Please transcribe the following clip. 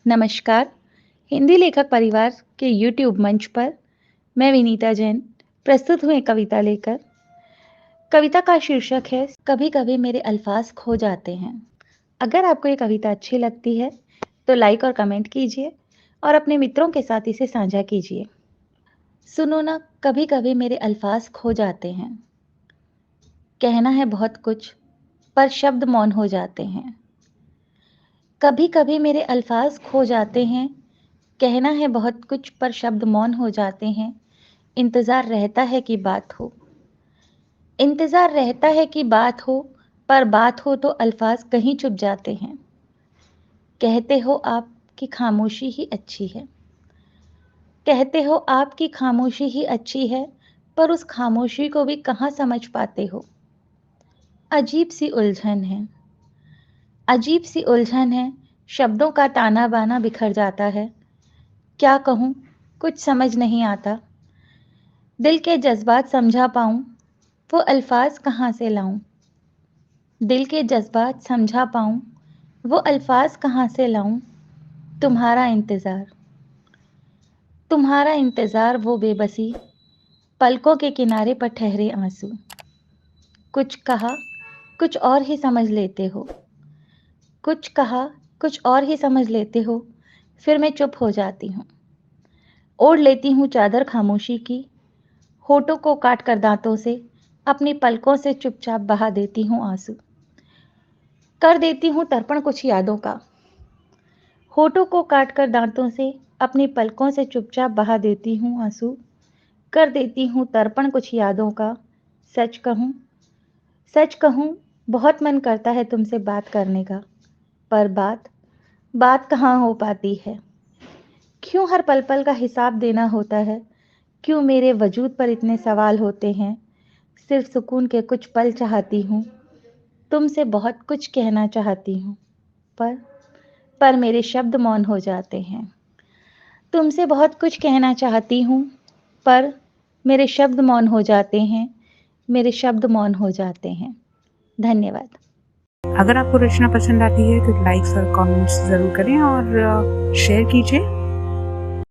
नमस्कार। हिंदी लेखक परिवार के यूट्यूब मंच पर मैं विनीता जैन प्रस्तुत हूँ एक कविता लेकर। कविता का शीर्षक है कभी कभी मेरे अल्फाज खो जाते हैं। अगर आपको ये कविता अच्छी लगती है तो लाइक और कमेंट कीजिए और अपने मित्रों के साथ इसे साझा कीजिए। सुनो ना, कभी कभी मेरे अल्फाज खो जाते हैं। कहना है बहुत कुछ पर शब्द मौन हो जाते हैं। कभी कभी मेरे अल्फाज खो जाते हैं। कहना है बहुत कुछ पर शब्द मौन हो जाते हैं। इंतज़ार रहता है कि बात हो। इंतज़ार रहता है कि बात हो, पर बात हो तो अल्फाज कहीं चुप जाते हैं। कहते हो आप कि खामोशी ही अच्छी है। कहते हो आप कि खामोशी ही अच्छी है, पर उस खामोशी को भी कहाँ समझ पाते हो। अजीब सी उलझन है। अजीब सी उलझन है। शब्दों का ताना बाना बिखर जाता है। क्या कहूँ, कुछ समझ नहीं आता। दिल के जज्बात समझा पाऊँ, वो अल्फाज कहाँ से लाऊं। दिल के जज्बात समझा पाऊं, वो अल्फाज कहाँ से लाऊं। तुम्हारा इंतज़ार, तुम्हारा इंतज़ार वो बेबसी, पलकों के किनारे पर ठहरे आंसू। कुछ कहा, कुछ और ही समझ लेते हो। कुछ कहा, कुछ और ही समझ लेते हो। फिर मैं चुप हो जाती हूँ। ओढ़ लेती हूँ चादर खामोशी की। होठों को काट कर दांतों से अपनी पलकों से चुपचाप बहा देती हूँ आंसू। कर देती हूँ तर्पण कुछ यादों का। होठों को काटकर दांतों से अपनी पलकों से चुपचाप बहा देती हूँ आंसू। कर देती हूँ तर्पण कुछ यादों का। सच कहूँ, सच कहूँ, बहुत मन करता है तुमसे बात करने का, पर बात बात कहाँ हो पाती है। क्यों हर पल पल का हिसाब देना होता है। क्यों मेरे वजूद पर इतने सवाल होते हैं। सिर्फ सुकून के कुछ पल चाहती हूँ। तुमसे बहुत कुछ कहना चाहती हूँ, पर मेरे शब्द मौन हो जाते हैं। तुमसे बहुत कुछ कहना चाहती हूँ, पर मेरे शब्द मौन हो जाते हैं। मेरे शब्द मौन हो जाते हैं। धन्यवाद। अगर आपको रचना पसंद आती है तो लाइक्स और कमेंट्स ज़रूर करें और शेयर कीजिए।